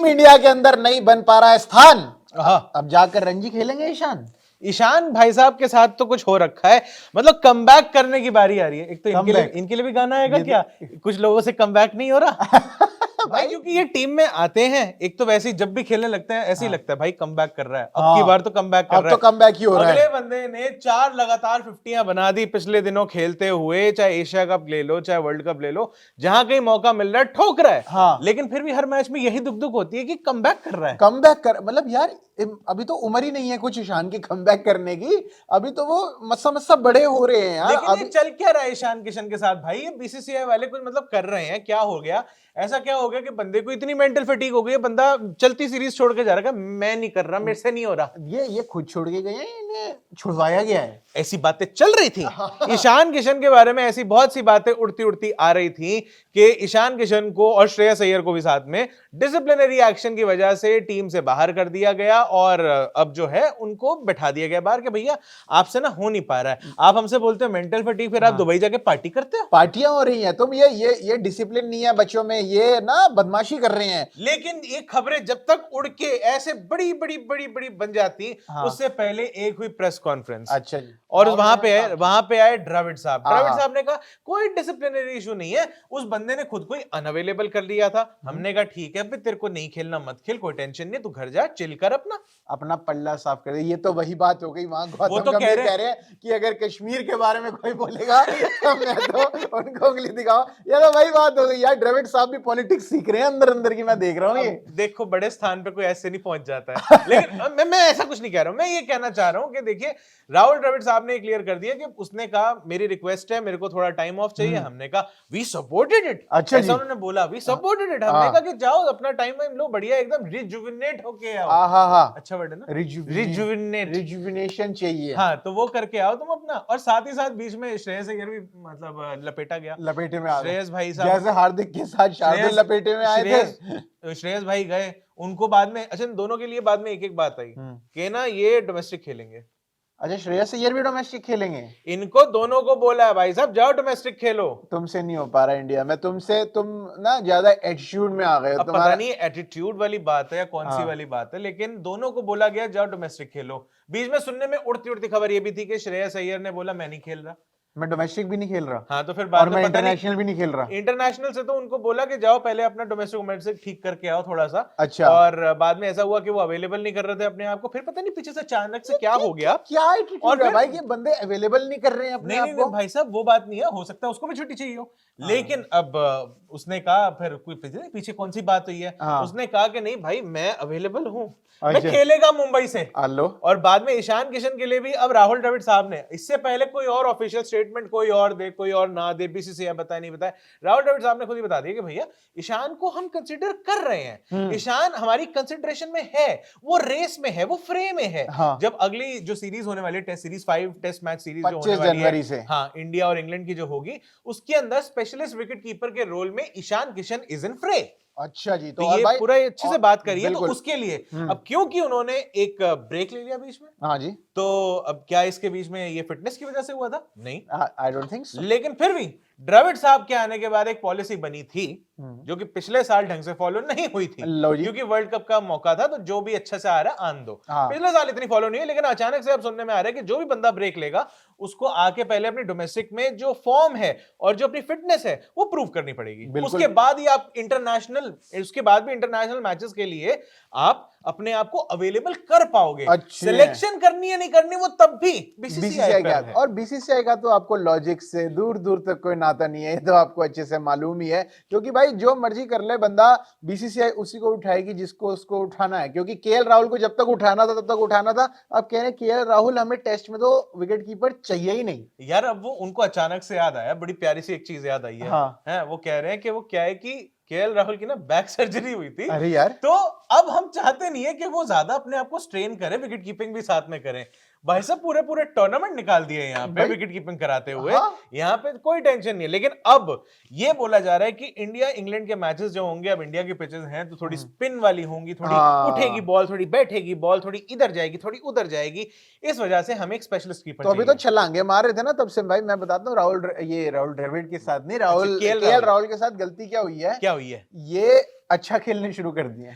Team India के अंदर नहीं बन पा रहा है स्थान, अब जाकर रणजी खेलेंगे ईशान। ईशान भाई साहब के साथ तो कुछ हो रखा है, मतलब कमबैक करने की बारी आ रही है। एक तो इनके लिए भी गाना आएगा क्या? कुछ लोगों से कमबैक नहीं हो रहा भाई, क्योंकि ये टीम में आते हैं, एक तो वैसे ही जब भी खेलने लगते हैं ऐसे ही लगता है भाई कमबैक कर रहा है, अब की बार तो कमबैक कर रहा है। अब तो कमबैक ही हो रहा है। अगले बंदे ने 4 लगातार 50 बना दी पिछले दिनों खेलते हुए, चाहे एशिया कप ले लो चाहे वर्ल्ड कप ले लो, जहां कहीं मौका मिल रहा है ठोक रहा है। हाँ। लेकिन फिर भी हर मैच में यही दुख दुख होती है कि कमबैक कर रहा है। कमबैक कर, मतलब यार अभी तो उम्र ही नहीं है कुछ ईशान की कमबैक करने की, अभी तो वो मस्सा बड़े हो रहे हैं यार। लेकिन ये चल क्या रहा है ईशान किशन के साथ भाई? ये बीसीसीआई वाले कुछ मतलब कर रहे हैं, क्या हो गया? ऐसा क्या हो गया कि बंदे को इतनी मेंटल फटीग हो गई है, बंदा चलती सीरीज छोड़ के जा रहा है, मैं नहीं कर रहा, मेरे से नहीं हो रहा। ये खुद छोड़ के गए हैं, इन्हें छुड़वाया गया है। ऐसी बातें चल रही थी ईशान किशन के बारे में, ऐसी बहुत सी बातें उड़ती उड़ती आ रही थी कि ईशान किशन को और श्रेयस अय्यर को भी साथ में डिसिप्लिनरी एक्शन की वजह से टीम से बाहर कर दिया गया, और अब जो है उनको बैठा दिया गया बाहर कि भैया आपसे ना हो नहीं पा रहा है, आप हमसे बोलते हो मेंटल फटीग, फिर आप दुबई जाके पार्टी करते हो। पार्टियां हो रही हैं, तुम ये डिसिप्लिन नहीं है बच्चों में, ये ना बदमाशी कर रहे हैं। लेकिन ये खबरें जब तक उड़ के ऐसे बड़ी बड़ी बड़ी बड़ी बन जाती, उससे पहले एक हुई प्रेस कॉन्फ्रेंस। अच्छा जी। और वहां पे आए द्रविड़ साहब। द्रविड़ साहब ने कहा कोई डिसिप्लिनरी इशू नहीं है, उस बंदे ने खुद को ही अनअवेलेबल कर लिया था। हमने कहा ठीक है, तेरे को नहीं खेलना मत खेल, कोई टेंशन नहीं, तू घर जा चिल कर अपना पल्ला साफ कर दे। ये तो वही बात हो गई, वहां वो गौतम तो गंभीर कह रहे हैं कि अगर कश्मीर के बारे में कोई बोलेगा तो मैं तो उनको उंगली दिखाऊं। ये तो वही बात हो गई यार, द्रविड़ साहब भी पॉलिटिक्स सीख रहे हैं अंदर अंदर की, मैं देख रहा हूँ। ये देखो बड़े स्थान पे कोई ऐसे नहीं पहुंच जाता है लेकिन मैं ऐसा कुछ नहीं कह रहा हूं, मैं ये कहना चाह रहा हूं कि देखिए राहुल द्रविड़ साहब ने क्लियर कर दिया कि उसने कहा मेरी रिक्वेस्ट है, मेरे को थोड़ा टाइम ऑफ चाहिए। हमने कहा वी सपोर्टेड इट। अच्छा ऐसा उन्होंने बोला, वी सपोर्टेड इट। हमने कहा कि जाओ अपना टाइम वाइम लो, बढ़िया एकदम रिजुविनेट होके आओ। अच्छा वर्ड है ना, रिजुविनेशन चाहिए। हाँ, तो वो करके आओ तुम अपना। और साथ ही साथ बीच में श्रेयस अय्यर भी मतलब लपेटा गया, लपेटे में आ गए। श्रेयस भाई साहब जैसे हार्दिक के साथ शार्दुल लपेटे में आए थे। श्रेयस भाई गए, उनको बाद में, अच्छा दोनों के लिए बाद में एक एक बात आई कि ना ये डोमेस्टिक खेलेंगे। अच्छा, श्रेयस अय्यर भी डोमेस्टिक खेलेंगे? इनको दोनों को बोला है भाई साहब जाओ डोमेस्टिक खेलो। तुमसे नहीं हो पा रहा इंडिया में, तुम ना ज्यादा एटीट्यूड में आ गए हो। पता नहीं एटीट्यूड वाली बात है या कौन सी वाली बात है, लेकिन दोनों को बोला गया जाओ डोमेस्टिक खेलो। बीच में सुनने में उड़ती उड़ती खबर ये भी थी कि श्रेयस अय्यर ने बोला मैं नहीं खेल रहा, मैं डोमेस्टिक भी नहीं खेल रहा। हाँ, तो फिर बाद में इंटरनेशनल भी नहीं खेल रहा। इंटरनेशनल से तो उनको बोला कि जाओ पहले अपना डोमेस्टिक ठीक करके आओ थोड़ा सा। अच्छा। और बाद में ऐसा हुआ कि वो अवेलेबल नहीं कर रहे थे अपने आप को, फिर पता नहीं पीछे से अचानक से क्या हो गया। क्या एटीट्यूड है भाई, ये बंदे अवेलेबल नहीं कर रहे हैं अपने आप को। भाई साहब वो बात नहीं है, हो सकता है उसको भी छुट्टी चाहिए हो, लेकिन अब उसने कहा, फिर कोई पीछे कौन सी बात हुई है, उसने कहा कि नहीं भाई मैं अवेलेबल हूँ, मैं खेलेगा मुंबई से। और बाद में ईशान किशन के लिए भी अब राहुल द्रविड़ साहब ने, इससे पहले कोई और ऑफिशियल स्टेटमेंट कोई और दे कोई और ना दे, बीसीसीआई बताए नहीं बताए, राहुल द्रविड़ साहब ने खुद ही बता दिया कि भैया ईशान को हम कंसीडर कर रहे हैं, ईशान हमारी कंसिडरेशन में है, वो रेस में है, वो फ्रे में है। जब अगली जो सीरीज होने वाली test series 5 test match series जो होने वाली है, हाँ इंडिया और इंग्लैंड की जो होगी, उसके अंदर स्पेशलिस्ट विकेट कीपर के रोल में ईशान किशन इज इन फ्रे। अच्छा जी, तो ये पूरा अच्छे से बात करिए तो उसके लिए अब क्योंकि उन्होंने एक ब्रेक ले लिया बीच में। हाँ जी। तो अब क्या इसके बीच में ये फिटनेस की वजह से हुआ था? नहीं, आई डोंट थिंक सो। लेकिन फिर भी द्रविड़ साहब के आने के बाद एक पॉलिसी बनी थी जो कि पिछले साल ढंग से फॉलो नहीं हुई थी, क्योंकि वर्ल्ड कप का मौका था, तो जो भी अच्छा से आ रहा है आन दो। पिछले साल इतनी फॉलो नहीं है, लेकिन अचानक से अब सुनने में आ रहा है कि जो भी बंदा ब्रेक लेगा उसको आके पहले अपनी डोमेस्टिक में जो फॉर्म है और जो अपनी फिटनेस है वो प्रूव करनी पड़ेगी। उसके बाद ही आप इंटरनेशनल मैचेस के लिए आप अपने आप को अवेलेबल कर पाओगे। सिलेक्शन करनी है नहीं करनी वो तब भी बीसीसीआई का है। और बीसीसीआई का तो आपको लॉजिक से दूर दूर तक कोई नाता नहीं है, ये तो आपको अच्छे से मालूम ही है, क्योंकि भाई जो मर्जी कर ले बंदा, बीसीसीआई उसी को उठाएगी जिसको उसको उठाना है। क्योंकि केएल राहुल को जब तक उठाना था तब तक उठाना था, अब कह रहे केएल राहुल हमें टेस्ट में तो विकेट कीपर चाहिए ही नहीं यार। अब वो उनको अचानक से याद आया, बड़ी प्यारी सी एक चीज याद आई है। वो कह रहे हैं कि वो क्या है कि केएल राहुल की ना बैक सर्जरी हुई थी। अरे यार, तो अब हम चाहते नहीं है कि वो ज्यादा अपने आप को स्ट्रेन करे, विकेट कीपिंग भी साथ में करें। भाई साहब पूरे टूर्नामेंट निकाल दिए यहाँ पे विकेट कीपिंग कराते हुए। यहाँ पे कोई टेंशन नहीं है। लेकिन अब ये बोला जा रहा है कि इंडिया इंग्लैंड के मैचेस जो होंगे, अब इंडिया की पिचेस हैं तो थोड़ी स्पिन वाली होंगी, थोड़ी उठेगी बॉल, थोड़ी बैठेगी बॉल, थोड़ी इधर जाएगी थोड़ी उधर जाएगी, इस वजह से हमें एक स्पेशलिस्ट कीपर तो अभी तो छलांगे मार रहे थे ना तब से। भाई मैं बताता हूँ, राहुल द्रविड़ के साथ नहीं, केएल राहुल के साथ गलती क्या हुई है? क्या हुई है? ये अच्छा खेलने शुरू कर दिए।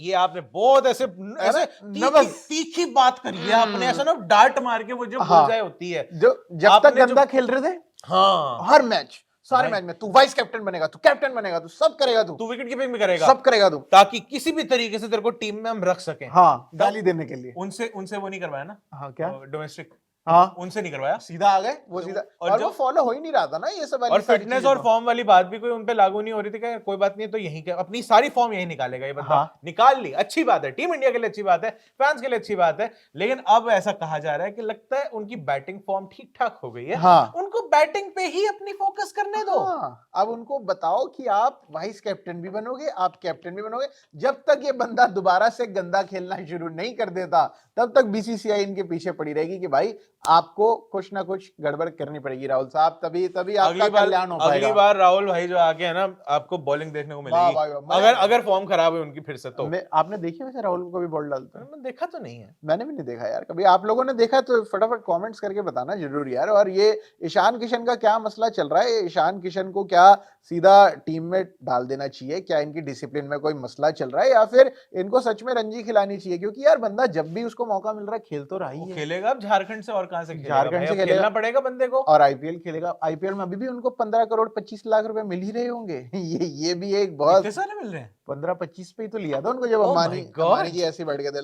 ये आपने बहुत ऐसे तीखी बात करी है आपने, ऐसा ना डांट मार के वो जो बुलजाए होती है, जो जब तक गंदा खेल रहे थे, हाँ हर मैच सारे मैच में तू वाइस कैप्टन बनेगा, तू कैप्टन बनेगा, तू सब करेगा, तू विकेट कीपिंग भी करेगा, सब करेगा तू, ताकि किसी भी तरीके से तेरे को टीम में हम रख सकें। हाँ, गाली देने के लिए। उनसे वो नहीं करवाया ना। हाँ, क्या डोमेस्टिक, हाँ उनसे नहीं करवाया, सीधा आ गए वो सीधा। और वो फॉलो हो ही नहीं रहा था ना ये सब, और फिटनेस और फॉर्म वाली बात भी कोई उन पे लागू नहीं हो रही थी कि कोई बात नहीं तो यहीं के अपनी सारी फॉर्म यहीं निकालेगा ये बंदा। हाँ। निकाल ली, अच्छी बात है, टीम इंडिया के लिए अच्छी बात है, फैंस के लिए अच्छी बात है, लेकिन अब ऐसा कहा जा रहा है कि लगता है उनकी बैटिंग फॉर्म ठीक ठाक हो गई है। हाँ। उनको बैटिंग पे ही अपनी फोकस करने दो। हाँ। अब उनको बताओ कि आप वाइस कैप्टन भी बनोगे, आप कैप्टन भी बनोगे। जब तक ये बंदा दोबारा से गंदा खेलना शुरू नहीं कर देता तब तक बीसीसीआई इनके पीछे पड़ी रहेगी कि भाई आपको कुछ ना कुछ गड़बड़ करनी पड़ेगी राहुल साहब, तभी आपका कल्याण हो पाएगा। अगली बार राहुल भाई जो आके है ना, आपको बॉलिंग देखने को मिलेगी, अगर फॉर्म खराब है उनकी फिर से। तो आपने देखी वैसे राहुल को भी बॉल डालता है? देखा तो नहीं है, मैंने भी नहीं देखा यार कभी। आप लोगों ने देखा तो फटाफट कमेंट्स करके बताना जरूर यार। और ये ईशान किशन का क्या मसला चल रहा है? ईशान किशन को क्या सीधा टीम में डाल देना चाहिए? क्या इनकी डिसिप्लिन में कोई मसला चल रहा है, या फिर इनको सच में रणजी खिलानी चाहिए? क्योंकि यार बंदा जब भी उसको मौका मिल रहा है खेल तो रहा ही है। खेलेगा अब झारखंड से, और कहां से खेलेगा? झारखंड से खेलना पड़ेगा बंदे को। और आईपीएल खेलेगा। आईपीएल में अभी भी उनको 15 करोड़ 25 लाख रुपए मिल ही रहे होंगे। ये भी एक बहुत, कितने साल मिल रहे हैं? 15-25 पे ही तो लिया था उनको जब अंबानी जी ऐसे बढ़ गए थे,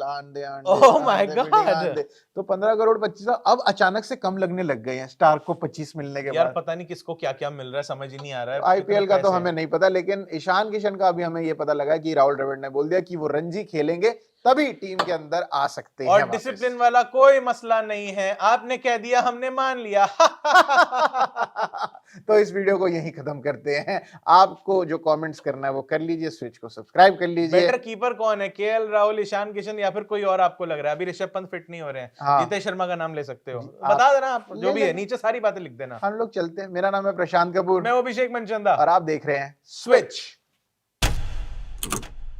तो 15 करोड़ 25 लाख अब अचानक से कम लगने लग गए हैं स्टार्क को 25 मिलने के बाद। पता नहीं किसको क्या क्या मिल रहा है, समझ ही नहीं आ रहा है। आईपीएल का तो हमें नहीं पता, लेकिन ईशान किशन का अभी हमें ये पता लगा कि राहुल द्रविड़ ने बोल दिया कि वो रणजी खेलेंगे तभी टीम के अंदर आ सकते हैं। और डिसिप्लिन वाला कोई मसला नहीं है, आपने कह दिया हमने मान लिया। तो इस वीडियो को यहीं खत्म करते हैं। आपको जो कमेंट्स करना है वो कर लीजिए, स्विच को सब्सक्राइब कर लीजिए। बेटर कीपर कौन है, केएल राहुल, ईशान किशन, या फिर कोई और आपको लग रहा है? अभी ऋषभ पंत फिट नहीं हो रहे हैं। हाँ। जितेश शर्मा का नाम ले सकते हो, बता देना आप, जो भी है नीचे सारी बातें लिख देना। हम लोग चलते हैं। मेरा नाम है प्रशांत कपूर, मैं अभिषेक मनचंदा, और आप देख रहे हैं स्विच।